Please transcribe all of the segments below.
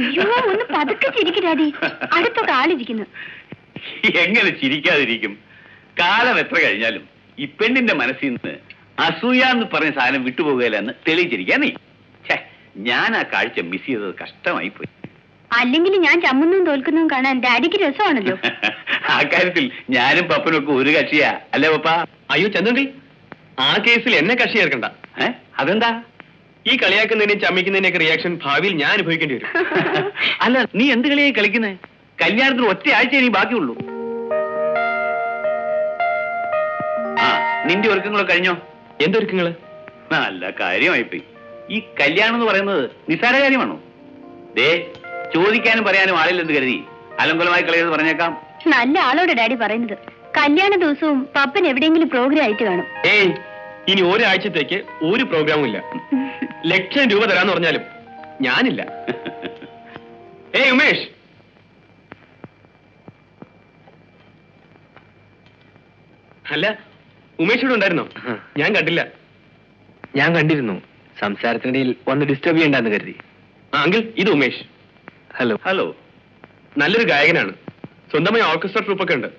അയ്യോ ഒന്ന് പതുക്കെ ചിരിക്കും ഡാഡി. അടുത്തൊക്കെ ആളിരിക്കുന്നു. എങ്ങനെ ചിരിക്കാതിരിക്കും? കാലം എത്ര കഴിഞ്ഞാലും ഈ പെണ്ണിന്റെ മനസ്സിൽ നിന്ന് അസൂയ എന്ന് പറഞ്ഞ സാധനം വിട്ടുപോകുകയില്ലെന്ന് തെളിയിച്ചിരിക്കാ നീ. ഞാൻ ആ കാഴ്ച മിസ് ചെയ്തത് കഷ്ടമായി പോയി. അല്ലെങ്കിൽ ഞാൻ ചമ്മുന്നതും തോൽക്കുന്നതും കാണാൻ ഡാഡിക്ക് രസമാണല്ലോ. ആ കാര്യത്തിൽ ഞാനും പപ്പനും ഒക്കെ ഒരു കക്ഷിയാ അല്ലേ പപ്പ? അയ്യോ ചന്ദ്രൻ, ആ കേസിൽ എന്നെ കക്ഷി ചേർക്കണ്ട. അതെന്താ? ഈ കളിയാക്കുന്നതിനെയും ചമ്മിക്കുന്നതിനെയൊക്കെ റിയാക്ഷൻ ഭാവിയിൽ ഞാൻ അനുഭവിക്കേണ്ടി വരും. അല്ല, നീ എന്ത് കളിയായി കളിക്കുന്നേ? കല്യാണത്തിന് ഒറ്റ ആഴ്ച ഇനി ബാക്കിയുള്ളൂ. ആ, നിന്റെ ഒരുക്കങ്ങളൊക്കെ കഴിഞ്ഞോ? എന്തൊരുക്കങ്ങള്? നല്ല കാര്യമായിപ്പോയി. ഈ കല്യാണം എന്ന് പറയുന്നത് നിസ്സാര കാര്യമാണോ? ദേ, ചോദിക്കാനും പറയാനും ആളില്ലെന്ന് കരുതി അലങ്കുലമായി കളിയെന്ന് പറഞ്ഞേക്കാം. നല്ല ആളോട് ഡാഡി പറയുന്നത്. കല്യാണ ദിവസവും പപ്പൻ എവിടെയെങ്കിലും പ്രോഗ്രാം ആയിട്ട് കാണും. ഏയ്, ഇനി ഒരാഴ്ചത്തേക്ക് ഒരു പ്രോഗ്രാമും ഇല്ല. ലക്ഷം രൂപ തരാന്ന് പറഞ്ഞാലും ഞാനില്ല. ഏയ് ഉമേഷ്, അല്ല ഉമേഷ് ഇവിടെ ഉണ്ടായിരുന്നോ? ഞാൻ കണ്ടില്ല. ഞാൻ കണ്ടിരുന്നു. സംസാരത്തിനിടയിൽ ഒന്ന് ഡിസ്റ്റർബ് ചെയ്യണ്ടെന്ന് കരുതി. അങ്കിൾ, ഇത് ഉമേഷ്. ഹലോ. ഹലോ. നല്ലൊരു ഗായകനാണ്. സ്വന്തമായി ഓർക്കസ്ട്ര ട്രൂപ്പൊക്കെ ഉണ്ട്.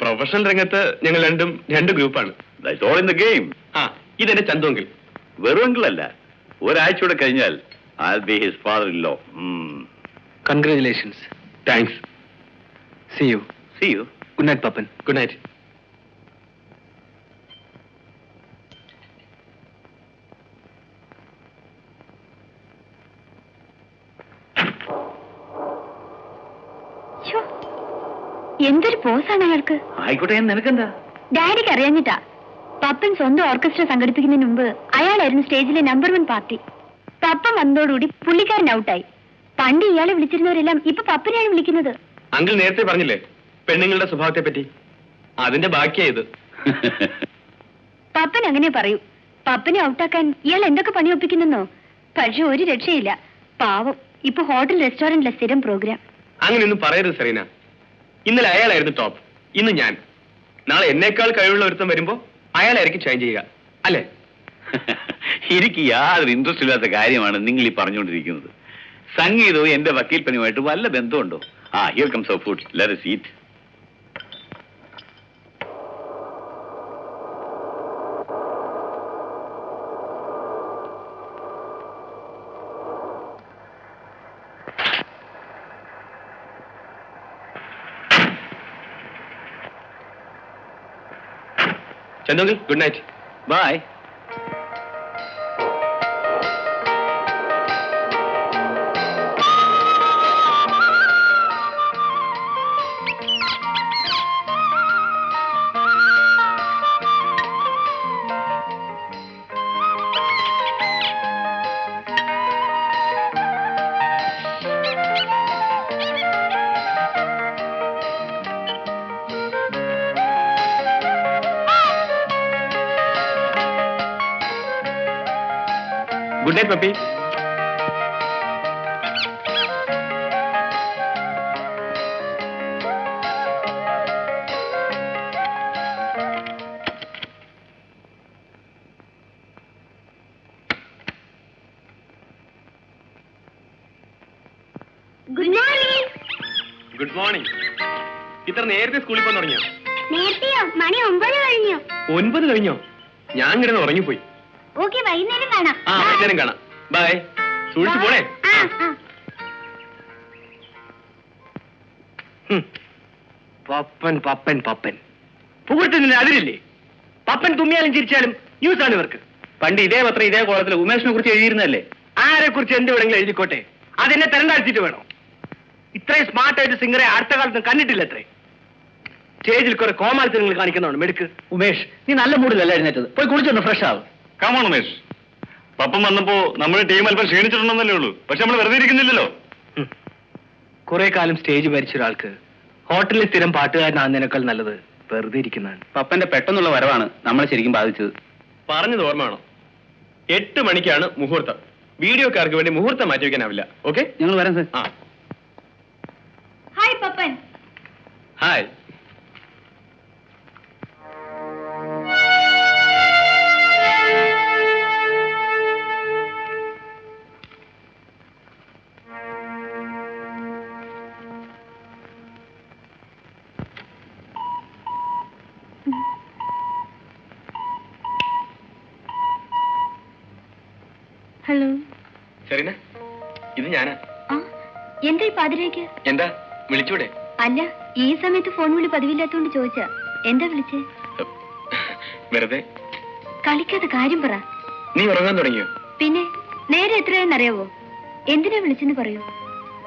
പ്രൊഫഷണൽ രംഗത്ത് ഞങ്ങൾ രണ്ടും രണ്ട് ഗ്രൂപ്പാണ്. ആ, ഇതെന്റെ ചന്തു അങ്കിൾ. വെറും അങ്കിൾ അല്ല, ഒരാഴ്ചയോടെ കഴിഞ്ഞാൽ I'll be his father-in-law. Congratulations. Thanks. See you. See you. Good night, Papan. Good night. എന്തൊരു പോസാണ് അയാൾക്ക്. ആയിക്കോട്ടെ, നിനക്കെന്താ? ഡാഡിക്ക് അറിയാഞ്ഞിട്ടാ. പപ്പൻ സ്വന്തം ഓർക്കസ്ട്ര സംഘടിപ്പിക്കുന്നതിന് മുമ്പ് അയാളായിരുന്നു സ്റ്റേജിലെ നമ്പർ 1 പാർട്ടി. പപ്പൻ വന്നതോടുകൂടി പുള്ളിക്കാരൻ ഔട്ടായി. പണ്ട് ഇയാളെ വിളിച്ചിരുന്നവരെല്ലാം ഇപ്പൊ പപ്പനെയാണ് വിളിക്കുന്നത്. അങ്കിൾ നേരത്തെ പറഞ്ഞില്ലേ പെണ്ണുങ്ങളുടെ സ്വഭാവത്തെ പറ്റി? അതിന്റെ ബാക്കിയായത്. പപ്പൻ അങ്ങനെ പറയൂ. പപ്പനെ ഔട്ടാക്കാൻ ഇയാൾ എന്തൊക്കെ പണി ഒപ്പിക്കുന്നെന്നോ. പക്ഷെ ഒരു രക്ഷയില്ല. പാവം, ഇപ്പൊ ഹോട്ടൽ റെസ്റ്റോറന്റിലെ സ്ഥിരം പ്രോഗ്രാം. അങ്ങനെയൊന്നും പറയരുത് സെറീന. ഇന്നലെ അയാളായിരുന്നു ടോപ്പ്, ഇന്ന് ഞാൻ. നാളെ എന്നേക്കാൾ കഴിവുള്ള ഒരുത്തം വരുമ്പോ അയാളായിരിക്കും ഷൈൻ ചെയ്യുക, അല്ലേ? എനിക്ക് യാതൊരു ഇൻട്രസ്റ്റ് ഇല്ലാത്ത കാര്യമാണ് നിങ്ങൾ ഈ പറഞ്ഞുകൊണ്ടിരിക്കുന്നത്. സംഗീതവും എന്റെ വക്കീൽ പണിയുമായിട്ട് വല്ല ബന്ധമുണ്ടോ? Here comes our food. Let us eat. Chandu, good night. Bye. Good night puppy. Good morning. ഇത്ര നേരത്തെ സ്കൂളിൽ പോകാൻ തുടങ്ങിയോ? നേരത്തെയോ? മണി 9 കഴിഞ്ഞു. 9 കഴിഞ്ഞോ? ഞാൻ കിടന്ന് ഉറങ്ങിപ്പോയി. ഓക്കെ, വൈകുന്നേരം കാണാം. വൈകുന്നേരം കാണാം. ബൈ. സൂക്ഷിച്ചു പോണേ. പപ്പൻ പപ്പൻ പപ്പൻ പുകഴ്ത്തുന്നില്ല, അതിലില്ലേ? പപ്പൻ തുമ്മിയാലും ചിരിച്ചാലും ന്യൂസാണ് ഇവർക്ക്. പണ്ട് ഇതേ പത്രം ഇതേ കോളത്തിൽ ഉമേഷിനെ കുറിച്ച് എഴുതിയിരുന്നല്ലേ? ആരെ കുറിച്ച് എന്ത് വേണമെങ്കിലും എഴുതിക്കോട്ടെ, അതെന്നെ തരണ്ടാഴ്ചിട്ട് വേണോ? ഇത്രയും സ്മാർട്ടായിട്ട് സിംഗറെ അടുത്ത കാലത്ത് കണ്ടിട്ടില്ല. അത്രേ സ്റ്റേജിൽ കുറെ കോമാളിത്തരങ്ങൾ കാണിക്കുന്നതാണ് മെടുക്ക്. ഉമേഷ്, നീ നല്ല മൂഡിലല്ല എഴുന്നേറ്റത്. പോയി കുളിച്ചൊന്ന് ഫ്രഷ് ആവും. കമോൺ ഉമേഷ്. പപ്പം വന്നപ്പോ നമ്മുടെ ടീം അല്പം ക്ഷീണിച്ചിട്ടുണ്ടെന്നല്ലേ ഉള്ളൂ. പക്ഷെ നമ്മൾ വെറുതെ ഇരിക്കുന്നില്ലല്ലോ. കുറെ കാലം സ്റ്റേജ് ഭരിച്ച ഒരാൾക്ക് ഹോട്ടലിൽ സ്ഥിരം പാട്ടുകാരനാകുന്നതിനേക്കാൾ നല്ലത് വെറുതെ ഇരിക്കുന്നതാണ്. പപ്പന്റെ പെട്ടെന്നുള്ള വരവാണ് നമ്മളെ ശരിക്കും ബാധിച്ചത്. പറഞ്ഞത് ഓർമ്മയാണോ? 8 മണിക്കാണ് മുഹൂർത്തം. വീഡിയോക്കാർക്ക് വേണ്ടി മുഹൂർത്തം മാറ്റി വെക്കാനാവില്ല. ഓക്കെ, ഞങ്ങൾ വരാം sir. Hi Pappan. Hi. Hello. Serena, ഇത് ഞാനാ. ആ, എന്താ ഈ പാതിരേക്ക്? എന്താ വിളിച്ചൂടെ? അല്ല, ഈ സമയത്ത് ഫോൺ വിളി പതിവില്ലാത്തോണ്ട് ചോദിച്ചാ. എന്താ വിളിച്ചേ? വെറുതെ. കളിക്കാത്ത കാര്യം പറ. നീ ഉറങ്ങാൻ തുടങ്ങിയോ? പിന്നെ നേരെ എത്രയെന്നറിയാവോ? എന്തിനാ വിളിച്ചെന്ന് പറയൂ.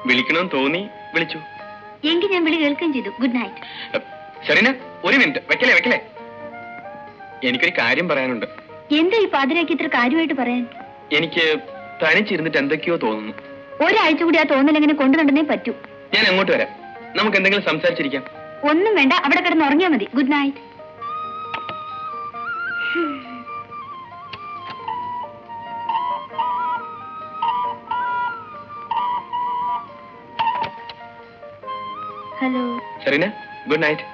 വിളിക്കണമെന്ന് തോന്നി വിളിച്ചു. എങ്കിൽ ഞാൻ വിളി കേൾക്കുകയും ചെയ്തു. Good night. സെറീന, ഒരു മിനിറ്റ്. വെക്കലേ. എനിക്കൊരു കാര്യം പറയാനുണ്ട്. എന്താ ഈ പാതിരാക്കി ഇത്ര കാര്യമായിട്ട് പറയാൻ? എനിക്ക് തനിച്ചിരുന്നിട്ട് എന്തൊക്കെയോ തോന്നുന്നു. ഒരാഴ്ച കൂടി ആ തോന്നൽ എങ്ങനെ കൊണ്ടുനടന്നേ പറ്റൂ. ഞാൻ അങ്ങോട്ട് വരാം. നമുക്ക് എന്തെങ്കിലും സംസാരിച്ചിരിക്കാം. ഒന്നും വേണ്ട, അവിടെ കിടന്ന് ഉറങ്ങിയാൽ മതി. Good night. Hello. Serena, good night.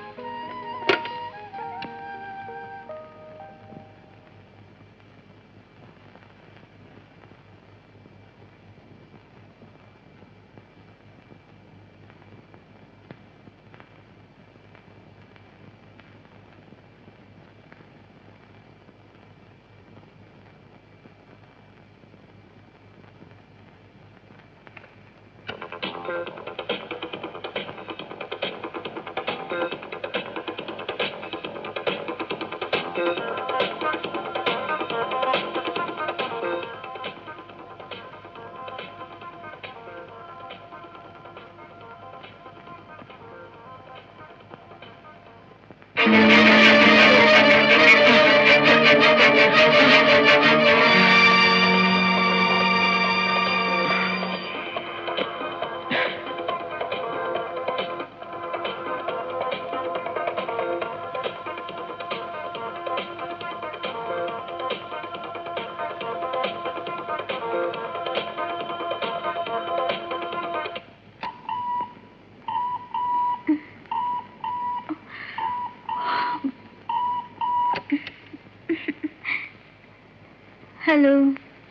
Hello.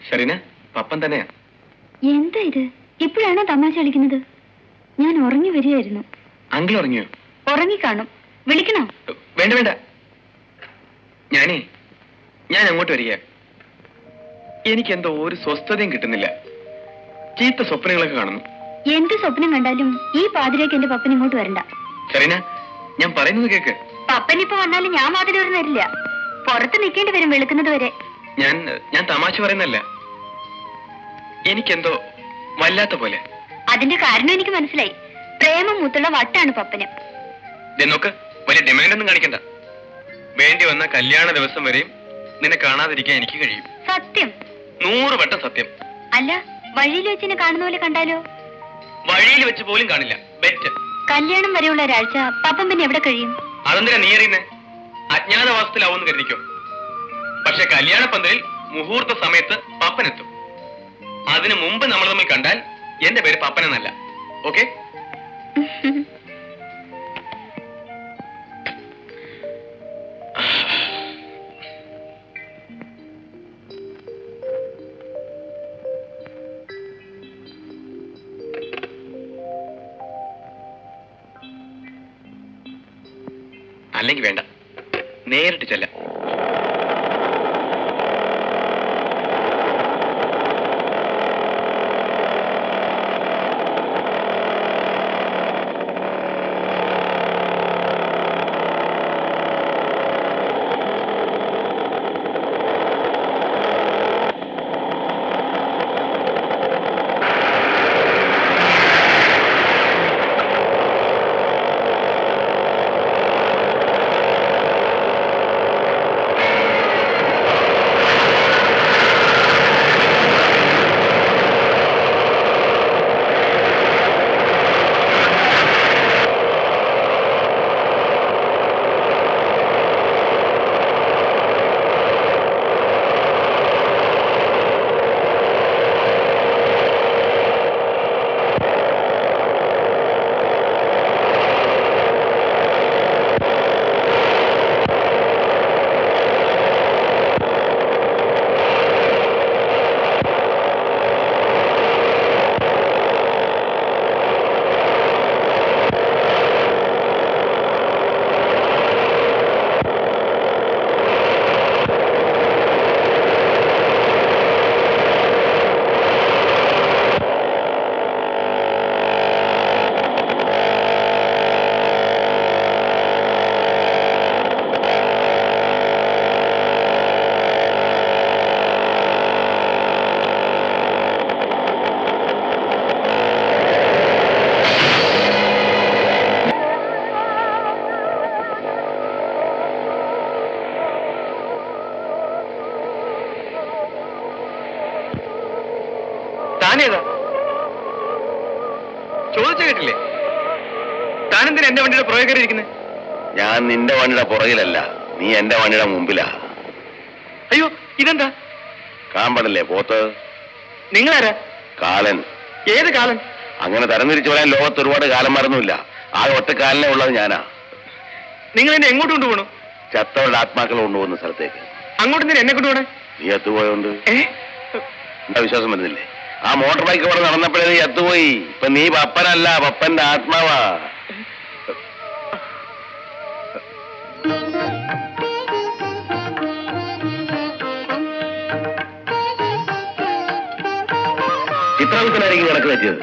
Serena, Pappan തന്നെയാ. എന്താ ഇത്? ഇപ്പോഴാണോ തമാശ കളിക്കുന്നത്? ഞാൻ ഉറങ്ങി വരികയായിരുന്നു. അങ്കിൾ ഉറങ്ങിയോ? ഉറങ്ങിക്കാണും. വിളിക്കണോ? വേണ്ട. ഞാൻ അങ്ങോട്ട് വരിക. എനിക്കെന്തോ ഒരു സ്വസ്ഥതയും കിട്ടുന്നില്ല. ചീത്ത സ്വപ്നങ്ങളൊക്കെ കാണുന്നു. എന്ത് സ്വപ്നം കണ്ടാലും ഈ പാതിരേക്ക് എന്റെ പപ്പൻ ഇങ്ങോട്ട് വരണ്ട. സെറീന, ഞാൻ പറയുന്നത് കേക്ക്. പപ്പൻ ഇപ്പൊ വന്നാലും ഞാൻ വാതിൽ തുറന്നിരില്ല. പുറത്ത് നിൽക്കേണ്ടി വരും വെളുക്കുന്നത് വരെ. ഞാൻ തമാശ പറയുന്നല്ല. എനിക്കെന്തോ വല്ലാത്ത പോലെ. അതിന്റെ കാരണം എനിക്ക് മനസ്സിലായി. പ്രേമം മൂത്തുള്ള വട്ടാണ് പപ്പന്. നോക്ക്, വലിയ ഡിമാൻഡൊന്നും കാണിക്കണ്ട. വേണ്ടി വന്ന കല്യാണ ദിവസം വരെയും നിന്നെ കാണാതിരിക്കാൻ എനിക്ക് കഴിയും. സത്യം? 100 വട്ടം സത്യം. അല്ല, വഴിയിൽ വെച്ചിനെ കാണുന്ന പോലെ കണ്ടാലോ? വഴിയിൽ വെച്ച് പോലും കാണില്ല. ബെറ്റ്. കല്യാണം വരെയുള്ള ഒരാഴ്ച പപ്പൻ പിന്നെ എവിടെ കഴിയും? അതെന്തിനാ നീ അറിയുന്നേ? അജ്ഞാതവാസത്തിലാവുമെന്ന് കരുതിക്കോ. പക്ഷെ കല്യാണ പന്തലിൽ മുഹൂർത്ത സമയത്ത് പപ്പനെത്തും. അതിനു മുമ്പ് നമ്മൾ തമ്മിൽ കണ്ടാൽ എന്റെ പേര് പപ്പനെന്നല്ല. ഓക്കെ? അല്ലെങ്കിൽ വേണ്ട, നേരിട്ട് ചെല്ലാം. താനേതാ? ചോദിച്ചു കേട്ടില്ലേ? താനെന്തിനാ എന്റെ വണ്ടിയുടെ പുറകെ കയറിയിരിക്കുന്നത്? ഞാൻ നിന്റെ വണ്ടിയുടെ പുറകിലല്ല, നീ എന്റെ വണ്ടിയുടെ മുമ്പിലാ. അയ്യോ, ഇതെന്താ? കാമ്പടല്ലേ പോത്ത്? നിങ്ങളാരാ? കാലൻ. ഏത് കാലൻ? അങ്ങനെ തരംതിരിച്ചു പറയാൻ ലോകത്ത് ഒരുപാട് കാലന്മാരൊന്നുമില്ല. ആ ഒറ്റ കാലിനെ ഉള്ളത് ഞാനാ. നിങ്ങൾ എന്നെ എങ്ങോട്ട് കൊണ്ടുപോകണു? ചത്തവരുടെ ആത്മാക്കൾ കൊണ്ടുപോകുന്ന സ്ഥലത്തേക്ക്. അങ്ങോട്ട് തന്നെ എന്നെ കൊണ്ടുപോകണേ? നീ എത്തുപോയോണ്ട് എന്താ വിശ്വാസം വരുന്നില്ലേ? ആ മോട്ടോർ ബൈക്ക് ഇവിടെ നടന്നപ്പോഴേ നീ എത്തുപോയി. ഇപ്പൊ നീ പപ്പനല്ല, പപ്പന്റെ ആത്മാവാ. ചിത്രവിത്തനായിരിക്കും കണക്ക് വെച്ചത്.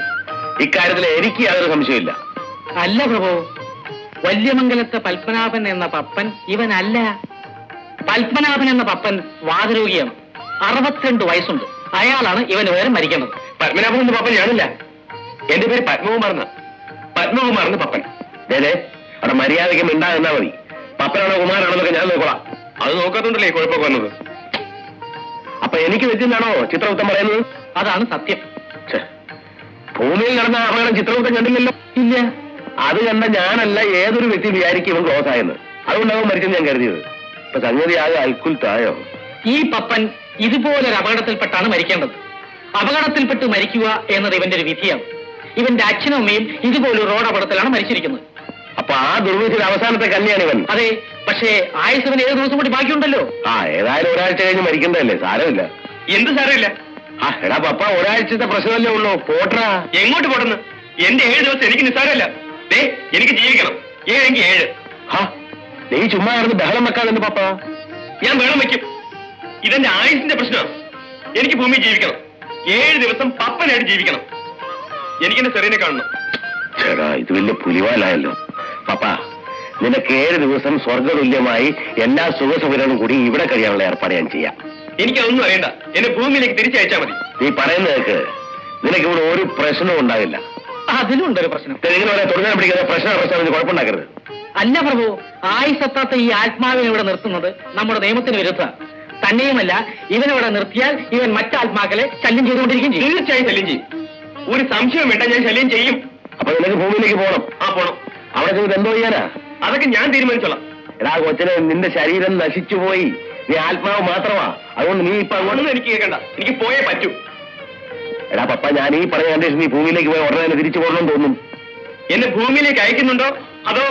ഇക്കാര്യത്തിൽ എനിക്ക് യാതൊരു സംശയമില്ല. അല്ല പ്രഭു, വല്യമംഗലത്തെ പത്മനാഭൻ എന്ന പപ്പൻ ഇവനല്ല. പത്മനാഭൻ എന്ന പപ്പൻ വാതരോഗിയാണ്. 62 വയസ്സുണ്ട്. അയാളാണ് ഇവന് വേറെ മരിക്കേണ്ടത്. പത്മനാഭൻ എന്ന പപ്പൻ ഞാനില്ല. എന്റെ പേര് പത്മകുമാർന്ന. പത്മകുമാർന്ന് പപ്പൻ. അതെ, അവിടെ മര്യാദയ്ക്ക് മിണ്ടാകുന്നാ മതി. പപ്പനാണോ കുമാരാണെന്നൊക്കെ ഞാൻ നോക്കോളാം. അത് നോക്കാത്തോണ്ടല്ലേ കുഴപ്പമൊക്കെ വന്നത്. അപ്പൊ എനിക്ക് വെച്ചിട്ടാണോ ചിത്രഗുപ്തൻ പറയുന്നത്? അതാണ് സത്യം. ഭൂമിയിൽ നടന്ന അപകടം ചിത്രഗുപ്തൻ കണ്ടില്ലല്ലോ. ഇല്ല, അത് കണ്ട ഞാനല്ല ഏതൊരു വ്യക്തി വിചാരിക്കും ഇവൻ ക്ലോസ് ആയെന്ന്. അതുകൊണ്ടാവും മരിച്ചെന്ന് ഞാൻ കരുതിയത്. ഇപ്പൊ സംഗതി ആകെ അൽക്കുൽത്തായോ. ഈ പപ്പൻ ഇതുപോലൊരു അപകടത്തിൽപ്പെട്ടാണ് മരിക്കേണ്ടത്. അപകടത്തിൽപ്പെട്ട് മരിക്കുക എന്നത് ഇവന്റെ ഒരു വിധിയാണ്. ഇവന്റെ അച്ഛനും അമ്മയും ഇതുപോലൊരു റോഡ് അപകടത്തിലാണ് മരിച്ചിരിക്കുന്നത്. അപ്പൊ ആ ദുർവിധിയുടെ അവസാനത്തെ കല്യാണം ഇവൻ. അതെ, പക്ഷേ ആയുസവന് 7 ദിവസം കൂടി ബാക്കിയുണ്ടല്ലോ. ഏതായാലും ഒരാഴ്ച കഴിഞ്ഞ് മരിക്കണ്ടല്ലേ, സാരമില്ല. എന്ത് സാരമില്ല? എടാ പപ്പ, ഒരാഴ്ചത്തെ പ്രശ്നമല്ലേ ഉള്ളൂ, പോട്ടാ. എങ്ങോട്ട് പോട്ടെന്ന്? എന്റെ 7 ദിവസം എനിക്ക് നിസ്സാരമല്ല. എനിക്ക് ജീവിക്കണം. 7 നീ ചുമ്മാ ആയിരുന്നു ബഹളം വെക്കാതെന്ന് പപ്പ. ഞാൻ ബഹളം വെക്കും. ഇതെന്റെ ആയുസിന്റെ പ്രശ്നമാണ്. എനിക്ക് ഭൂമിയിൽ ജീവിക്കണം. 7 ദിവസം പപ്പനായിട്ട് ജീവിക്കണം. എനിക്കെന്റെ സെറീനെ കാണണം. ചേടാ, ഇത് വലിയ പുലിവാലായല്ലോ. പപ്പ, നിനക്ക് 7 ദിവസം സ്വർഗതുല്യമായി എല്ലാ സുഖസൗകര്യങ്ങളും കൂടി ഇവിടെ കഴിയാനുള്ള ഏർപ്പാട് ഞാൻ ചെയ്യാം. എനിക്കതൊന്നും അറിയണ്ട. എന്നെ ഭൂമിയിലേക്ക് തിരിച്ചയച്ചാൽ മതി. നീ പറയുന്നതൊക്കെ നിനക്ക് ഇവിടെ ഒരു പ്രശ്നവും ഉണ്ടാവില്ല. അതിലുണ്ടൊരു പ്രശ്നം. ഇങ്ങനെ തുടങ്ങാൻ പിടിക്കുന്ന പ്രശ്നം കുഴപ്പമുണ്ടാക്കരുത്. അല്ല പ്രഭു, ആയുസത്താത്ത ഈ ആത്മാവിനെ ഇവിടെ നിർത്തുന്നത് നമ്മുടെ നിയമത്തിന് വിരുദ്ധ. തന്നെയുമല്ല, ഇവനിവിടെ നിർത്തിയാൽ ഇവൻ മറ്റാത്മാക്കളെ ശല്യം ചെയ്തുകൊണ്ടിരിക്കും ചെയ്യും. തീർച്ചയായും ശല്യം ചെയ്യും. ഒരു സംശയം വേണ്ട, ഞാൻ ശല്യം ചെയ്യും. അപ്പൊ നിനക്ക് ഭൂമിയിലേക്ക് പോകണം. പോണം. അവിടെ ചെന്നിട്ട് എന്തോ ചെയ്യാനാ? അതൊക്കെ ഞാൻ തീരുമാനിച്ചോളാം. എടാ കൊച്ചിനെ, നിന്റെ ശരീരം നശിച്ചുപോയി. നീ ആത്മാവ് മാത്രമാ. അതുകൊണ്ട് നീ ഇപ്പൊ അങ്ങോട്ടൊന്നും എനിക്ക് കേൾക്കണ്ട. എനിക്ക് പോയേ പറ്റൂ. എടാ പപ്പ, ഞാൻ ഈ പറഞ്ഞ കണ്ടീഷൻ നീ ഭൂമിയിലേക്ക് പോയി ഉടനെ തന്നെ തിരിച്ചു പോകണമെന്ന് തോന്നും. എന്നെ ഭൂമിയിലേക്ക് അയക്കുന്നുണ്ടോ അതോ?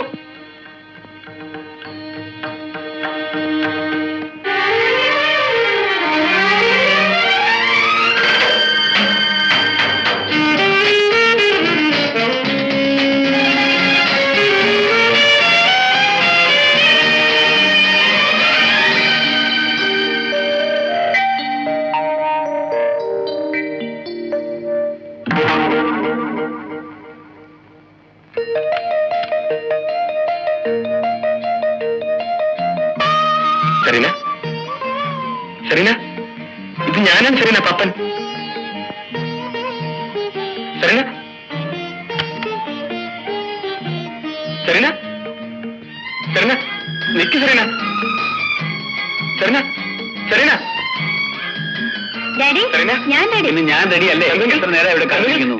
സെറീന, സെറീന, ഇത് ഞാനാണ് Serena, Pappan. Serena, Serena, Serena, നിക്ക് Serena, Serena, Serena. Daddy, Serena, ഞാൻ റെഡി. ഞാൻ റെഡിയല്ലേ? എത്ര നേരം ഇവിടെ കാത്തിരിക്കുന്നു.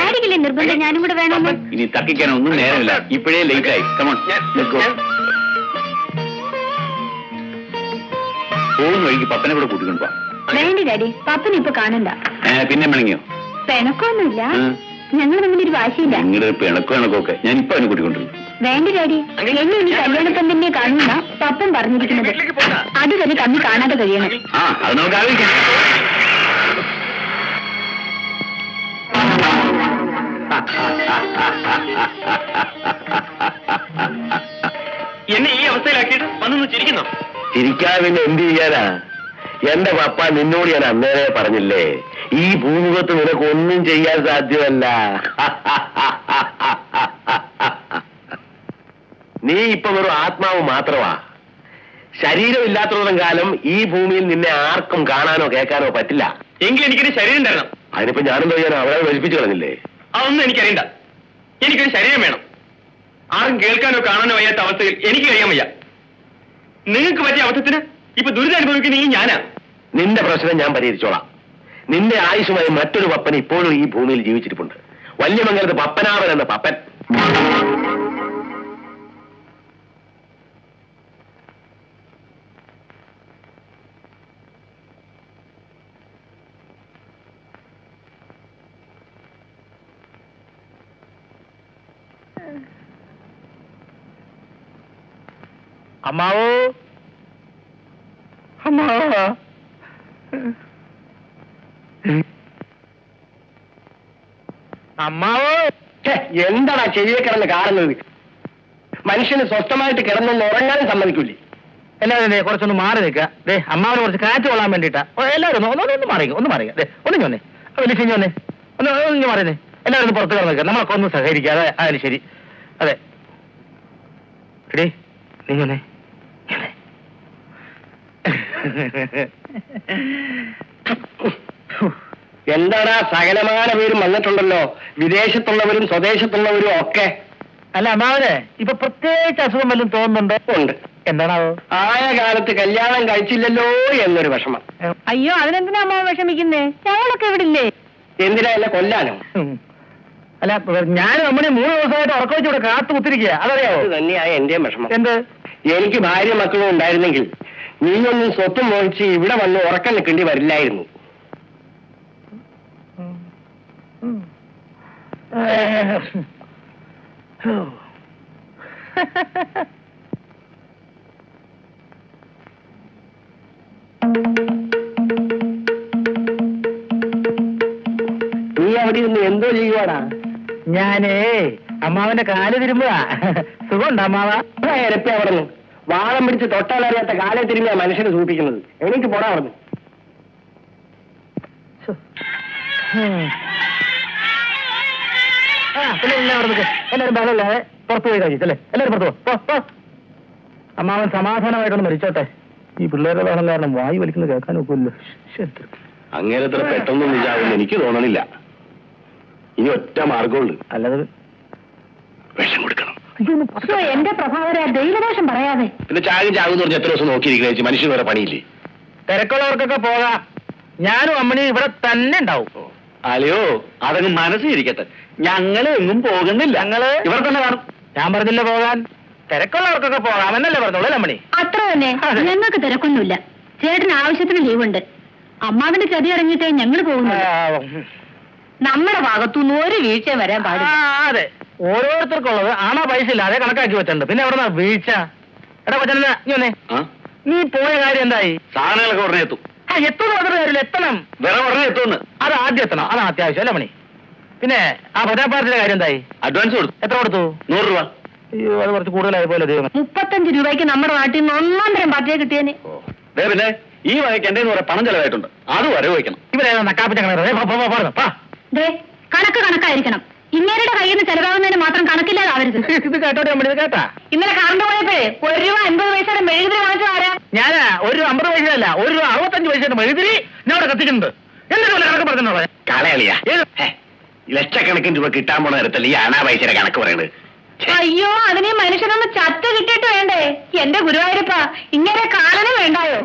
ഡാഡിക്കില്ലേ നിർബന്ധം ഞാനും കൂടെ വേണമെന്ന്? ഇനി തക്കിക്കാനൊന്നും നേരമില്ല. ഇപ്പോഴേ ലേറ്റ് ആയി. കമോൺ, പോകുന്ന വഴിക്ക് പപ്പനെ കൂടെ കൂട്ടിക്കൊണ്ടു പോവാം. വേണ്ട ഡാഡി, പപ്പനെ ഇപ്പൊ കാണണ്ട. പിന്നെ പിണങ്ങിയോ? പിണക്കൊന്നുമില്ല, ഞങ്ങൾ തമ്മിലൊരു വാശിയില്ല. നിങ്ങളുടെ പിണക്കൊക്കെ ഞാൻ ഇപ്പൊ അവനെ കൂട്ടിക്കൊണ്ടിരുന്നു. വേണ്ട ഡാഡി, എന്നെ ഇനി കല്യാണപ്പം തന്നെ കാണുന്ന പപ്പൻ പറഞ്ഞിരിക്കുന്നത്. അതുവരെ തമ്മിൽ കാണാതെ കഴിയണം. അത് നമുക്ക് ആലോചിക്കാം. എന്നെ ഈ അവസ്ഥയിലാക്കിയിട്ട് വന്നൊന്ന് ചിരിക്കുന്നോ? ചിരിക്കാൻ പിന്നെ എന്ത് ചെയ്യാനാ? എന്റെ പപ്പ നിന്നോട് ഞാൻ അന്നേരെ പറഞ്ഞില്ലേ, ഈ ഭൂമുഖത്ത് നിനക്ക് ഒന്നും ചെയ്യാൻ സാധ്യമല്ല. നീ ഇപ്പൊ ഒരു ആത്മാവ് മാത്രമാ. ശരീരമില്ലാത്തത്തോളം കാലം ഈ ഭൂമിയിൽ നിന്നെ ആർക്കും കാണാനോ കേൾക്കാനോ പറ്റില്ല. എങ്കിൽ എനിക്കൊരു ശരീരം തരണം. അതിനിപ്പോ ഞാനെന്തോ ചെയ്യാനോ? അവരെ നശിപ്പിച്ചു കളഞ്ഞില്ലേ? അതൊന്നും എനിക്കറിയണ്ട. എനിക്കൊരു ശരീരം വേണം. ആരും കേൾക്കാനോ കാണാനോ വയ്യാത്ത അവസ്ഥയിൽ എനിക്ക് കഴിയാൻ വയ്യ. നിങ്ങൾക്ക് പറ്റിയ അവസ്ഥത്തിന് ഇപ്പൊ ദുരിതം അനുഭവിക്കുന്ന ഈ ഞാനാ. നിന്റെ പ്രശ്നം ഞാൻ പരിഹരിച്ചോളാം. നിന്റെ ആയുഷുമായി മറ്റൊരു പപ്പൻ ഇപ്പോഴും ഈ ഭൂമിയിൽ ജീവിച്ചിരിപ്പുണ്ട്. വല്യമംഗലത്ത് പപ്പനാവൻ എന്ന പപ്പൻ. അമ്മാവോ, അമ്മാവോ, അമ്മാവോ. എന്താടാ ചെവിയെ കിടന്ന് കാണുന്നത്? മനുഷ്യന് സ്വസ്ഥമായിട്ട് കിടന്നൊന്ന് ഉറങ്ങാനും സമ്മതിക്കൂലേ? എല്ലാവരും കുറച്ചൊന്ന് മാറി നിൽക്കുക. അമ്മാവന് കുറച്ച് കാറ്റ് കൊള്ളാൻ വേണ്ടിയിട്ടാ. എല്ലാവരും ഒന്ന് മാറിക്കുക, ഒന്ന് മാറിക്കുക. ഒന്ന് വന്നേ, വലിയ ചിഞ്ഞു വന്നേ, ഒന്ന് മാറിയേ. എല്ലാവരും ഒന്ന് പുറത്ത് കിടന്ന് നിൽക്കുക. നമ്മളൊക്കെ ഒന്ന് സഹകരിക്കുക. അതെ, അതിന് ശരി. അതെ, എടീ നീ വന്നേ. എന്താടാ സകലമാന പേരും വന്നിട്ടുണ്ടല്ലോ, വിദേശത്തുള്ളവരും സ്വദേശത്തുള്ളവരും ഒക്കെ. അല്ല അമ്മാവനെ ഇപ്പൊ പ്രത്യേകിച്ച് അസുഖം വല്ലതും തോന്നുന്നുണ്ടോ? ഉണ്ട്. എന്താണാവോ? ആയ കാലത്ത് കല്യാണം കഴിച്ചില്ലല്ലോ എന്നൊരു വിഷമം. അയ്യോ, അതിനെന്തിനാ അമ്മാവൻ വിഷമിക്കുന്നേ? ഞങ്ങളൊക്കെ ഇവിടെ ഇല്ലേ? എന്തിനാ എന്നെ കൊല്ലാനോ? അല്ല, ഞാൻ നമ്മുടെ 3 ദിവസമായിട്ട് ഉറക്കം വെച്ച് ഇവിടെ കാത്തു കുത്തിരിക്കുക. അതറിയാവോ? അത് തന്നെയായ എന്റെയും വിഷമം. എന്ത്? എനിക്ക് ഭാര്യ മക്കളും ഉണ്ടായിരുന്നെങ്കിൽ നീയൊന്നും സ്വത്തും മോഹിച്ച് ഇവിടെ വന്ന് ഉറക്കം നിൽക്കേണ്ടി വരില്ലായിരുന്നു. നീ അവിടെ ഇരുന്ന് എന്തോ ചെയ്യുവാടാ? ഞാനേ അമ്മാവന്റെ കാല് തിരുമ്പുക. സുഖമുണ്ടോ അമ്മാവ? ഇരപ്പി അവിടെ നിന്ന് വാളം പിടിച്ച് തൊട്ടാലറിയാത്ത കാലെ തിരുമ്പിയാ മനുഷ്യനെ സൂക്ഷിക്കുന്നത്. എനിക്ക് പോടാ അവിടെ. എല്ലാവരും ബഹളമില്ലാതെ പുറത്തു പോയി കഴിച്ചല്ലേ? എല്ലാവരും പുറത്തു പോ. അമ്മാവൻ സമാധാനമായിട്ടൊന്ന് മരിച്ചോട്ടെ. ഈ പിള്ളേരുടെ ബഹളം കാരണം വായു വലിക്കുന്നത് കേൾക്കാൻ ഒക്കില്ല. അങ്ങേരത്ര പെട്ടെന്നൊന്നും ഇല്ലാവുമെന്ന് എനിക്ക് തോന്നണില്ല. ഇനി ഒറ്റ മാർഗമുള്ളൂ. അല്ലാതെ വിഷം കൊടുക്കണം. എന്റെ പ്രഭാവര ദൈവദോഷം പറയാതെ. പിന്നെ ചാകും എന്ന് പറഞ്ഞ് എത്ര ദിവസം നോക്കിയിരിക്കണേ? മനുഷ്യന് വേറെ പണിയില്ലേ? തിരക്കുള്ളവർക്കൊക്കെ പോകാം. ഞാനും അമ്മണി ഇവിടെ തന്നെ ഉണ്ടാവും. അല്ലയോ, അതങ്ങ് മനസ്സിരിക്കട്ടെ. ഞങ്ങള് എങ്ങും പോകുന്നില്ല. ഞങ്ങള് ഇവിടെ തന്നെ കാണും. ഞാൻ പറഞ്ഞില്ല പോകാൻ. തിരക്കുള്ളവർക്കൊക്കെ പോകാം എന്നല്ലേ പറഞ്ഞോളൂ അമ്മണി? അത്ര തന്നെ. ഞങ്ങൾക്ക് തിരക്കൊന്നുമില്ല. ചേട്ടന് ആവശ്യത്തിന് ലീവുണ്ട്. അമ്മാവിന്റെ ചതി ഇറങ്ങിയിട്ടേ ഞങ്ങൾ പോകുന്നു. നമ്മുടെ ഭാഗത്തുനിന്ന് ഒരു വീഴ്ച വരാൻ പാടില്ല. അതെ, ഓരോരുത്തർക്കുള്ളത് ആണാ പൈസ ഇല്ലാതെ കണക്കാക്കി വെച്ചിട്ടുണ്ട്. പിന്നെ എവിടെ വീഴ്ച? എടാ കൊച്ചനെ നീ വന്നേ. നീ പോയ കാര്യം എന്തായി? സാധനങ്ങളൊക്കെ ഉടനെ എത്തും. എത്തുന്ന മാത്രം കാര്യമില്ല, എത്തണം. വേറെ ഉടനെ എത്തുമെന്ന്. അത് ആദ്യം എത്തണം, അതാണ് അത്യാവശ്യം അല്ലേ മണി? പിന്നെ ആ പ്രജാപാർട്ടിയുടെ കാര്യം എന്തായി? അഡ്വാൻസ് കൊടുത്തു. എത്ര കൊടുത്തു? 100 രൂപ. അയ്യോ, അത് കുറച്ച് കൂടുതലായി പോലെ ദൈവം. 35 രൂപയ്ക്ക് നമ്മുടെ നാട്ടിൽ നിന്ന് 1 തരം പാർട്ടിയെ കിട്ടിയേനെ. പിന്നെ ഈ വകയ്ക്ക് എന്റെ കുറെ പണം ചെലവായിട്ടുണ്ട്. അത് വരവ് വയ്ക്കണം. ഇവരേതാ നക്കാപ്പിച്ച ദേ, കണക്ക് കണക്കായിരിക്കണം. ഇങ്ങേരുടെ കയ്യിൽ നിന്ന് ചെലവാകുന്നതിന് മാത്രം കണക്കില്ലാതാവരുത്. ഇത് കേട്ടോട്ടെ അമ്മണി, ഇത് കേട്ടാ? ഇന്നലെ കറണ്ട് പോയപ്പോഴേ 1 രൂപ 50 പൈസയുടെ മെഴുകുതിരി വാങ്ങിച്ചു ആരാ? ഞാനാ 1 രൂപ 50 പൈസയല്ല, 1 രൂപ 65 പൈസയുടെ മെഴുകുതിരി ഞാൻ അവിടെ കത്തിക്കുന്നുണ്ട്. എന്നിട്ട് വല്ല കണക്ക് പറഞ്ഞോ? കളയളിയാ, ലക്ഷക്കണക്കിന് രൂപ കിട്ടാൻ പോണ നേരത്തല്ല ഈ അനാ പൈസയുടെ കണക്ക് പറയുന്നത്. അയ്യോ, അതിന് മനുഷ്യനൊന്ന് ചത്ത് കിട്ടിയിട്ട് വേണ്ടേ? എന്റെ ഗുരുവായൂരപ്പ, ഇങ്ങനെ കാലനും വേണ്ടായോ?